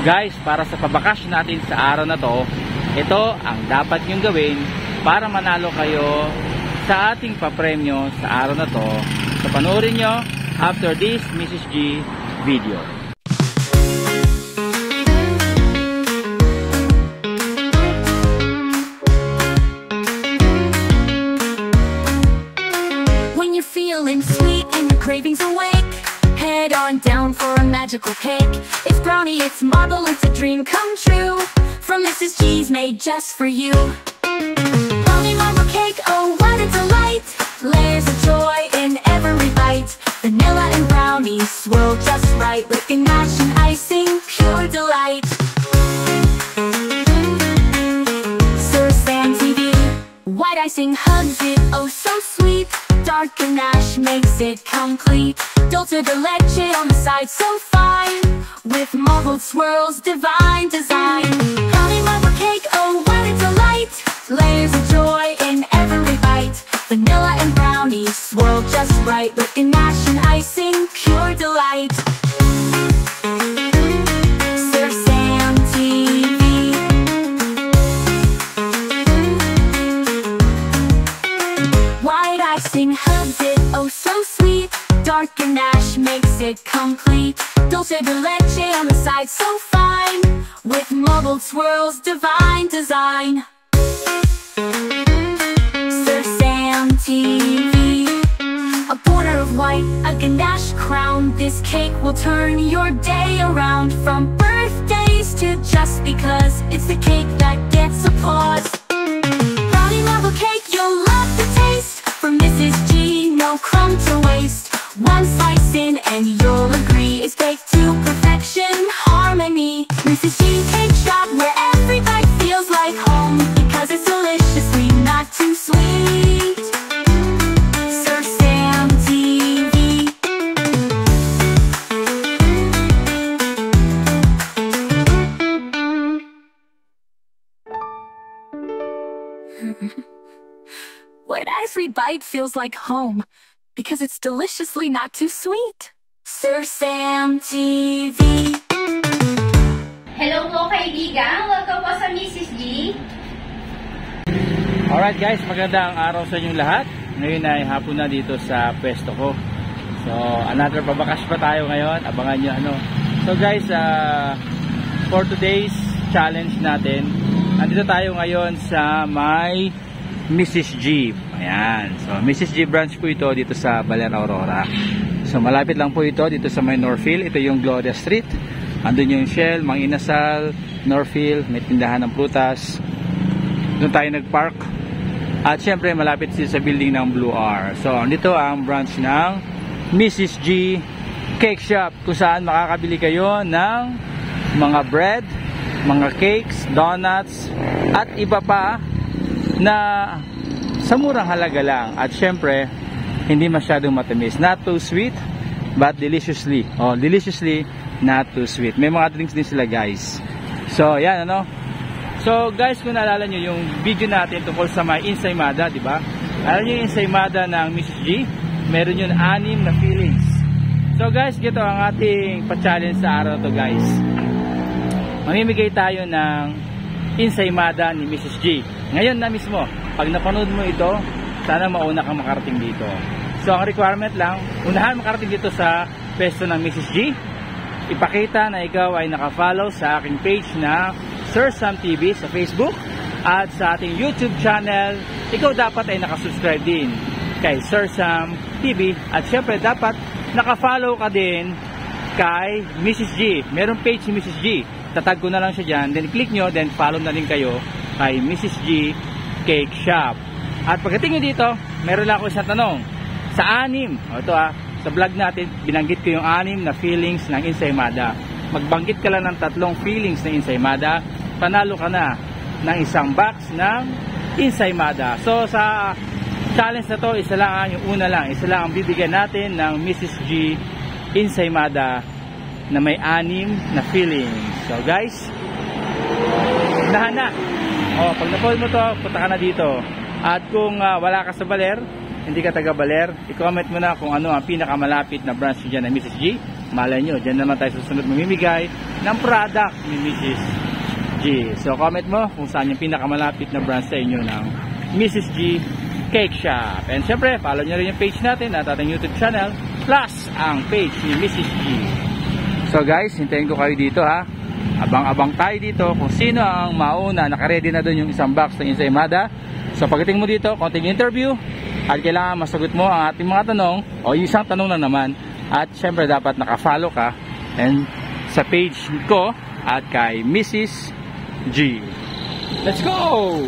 Guys, para sa pabakasyon natin sa araw na to, ito ang dapat nyong gawin para manalo kayo sa ating papremyo sa araw na to. So panoorin nyo after this Mrs. G video. When you're feeling sweet and your cravings awake, head on down for a magical cake. It's brownie, it's marble, it's a dream come true. From Mrs. G's made just for you. Brownie marble cake, oh what a delight. Layers of joy in every bite. Vanilla and brownie swirl just right. With ganache and icing, pure delight. Sir Sam TV. White icing hugs it, oh so sweet. Dark ganache makes it complete. Dulce de leche on the side, so fine. With marbled swirls, divine design. Brownie marble cake, oh what a delight. Layers of joy in every bite. Vanilla and brownie swirl just right. With ganache and icing, pure delight. Sir Sam TV. White icing hugs it, oh so sweet. Dark ganache makes it complete. Dulce de leche on the side, so fine. With marbled swirls, divine design. Sir Sam TV. A border of white, a ganache crown. This cake will turn your day around. From birthdays to just because. It's the cake that gets applause. Brownie marble cake, you'll love the taste. From Mrs. G, no crumb to waste. One slice in and you'll agree it's baked to perfection, harmony. Mrs. G Cake Shop, where every bite feels like home, because it's deliciously not too sweet. Sir Sam TV. Where every bite feels like home, because it's deliciously not too sweet. Sir Sam TV. Hello po kaibigan, welcome po sa Mrs. G. Alright guys, magandang araw sa inyong lahat. Ngayon ay hapon na dito sa pwesto ko. So another pabakas pa tayo ngayon. Abangan nyo ano. So guys, for today's challenge natin, nandito tayo ngayon sa may Mrs. G. Ayan. So Mrs. G branch po ito dito sa Baler, Aurora. So malapit lang po ito dito sa may Northfield. Ito yung Gloria Street. Andun yung Shell, Mang Inasal, Northfield, may tindahan ng prutas. Doon tayo nagpark. At syempre malapit sa building ng Blue R. So andito ang branch ng Mrs. G Cake Shop, kung saan makakabili kayo ng mga bread, mga cakes, donuts at iba pa na sa murang halaga lang. At syempre hindi masyadong matamis, not too sweet but deliciously, deliciously not too sweet. May mga drinks din sila guys. So yan ano. So guys, kung naalala nyo yung video natin tungkol sa may ensaymada, di ba? Alam nyo yung ensaymada ng Mrs. G? Meron yun 6 na fillings. So guys, ito ang ating pa-challenge sa araw to guys. Mamimigay tayo ng ensaymada ni Mrs. G. Ngayon na mismo, pag napanood mo ito, sana mauna kang makarating dito. So ang requirement lang, unahan makarating dito sa pwesto ng Mrs. G. Ipakita na ikaw ay nakafollow sa aking page na Sir Sam TV sa Facebook at sa ating YouTube channel. Ikaw dapat ay nakasubscribe din kay Sir Sam TV at syempre dapat nakafollow ka din kay Mrs. G. Merong page si Mrs. G. Tatag ko na lang siya dyan, then click nyo, then follow na rin kayo kay Mrs. G Cake Shop. At pagdating nyo dito, meron lang ako isang tanong. Sa 6, ito sa vlog natin, binanggit ko yung 6 na fillings ng ensaymada. Magbanggit ka lang ng 3 fillings ng ensaymada, panalo ka na ng isang box ng ensaymada. So sa challenge na to, isa lang yung una lang. Isa lang ang bibigyan natin ng Mrs. G ensaymada na may 6 na fillings. So guys, unahan na. Pag na-follow mo to, punta ka na dito. At kung wala ka sa Baler, hindi ka taga Baler, i-comment mo na kung ano ang pinakamalapit na branch dyan ng Mrs. G. malay nyo, dyan naman tayo susunod mamimigay ng product ni Mrs. G. So comment mo kung saan yung pinakamalapit na branch sa inyo ng Mrs. G Cake Shop. And syempre, follow nyo rin yung page natin at ating YouTube channel, plus ang page ni Mrs. G. So guys, hintayin ko kayo dito ha. Abang-abang tayo dito kung sino ang mauna. Nakaredy na doon yung isang box ng ensaymada. So pagdating mo dito, konting interview at kailangan masagot mo ang ating mga tanong o yung isang tanong na naman. At syempre dapat nakafollow ka and sa page ko at kay Mrs. G. Let's go!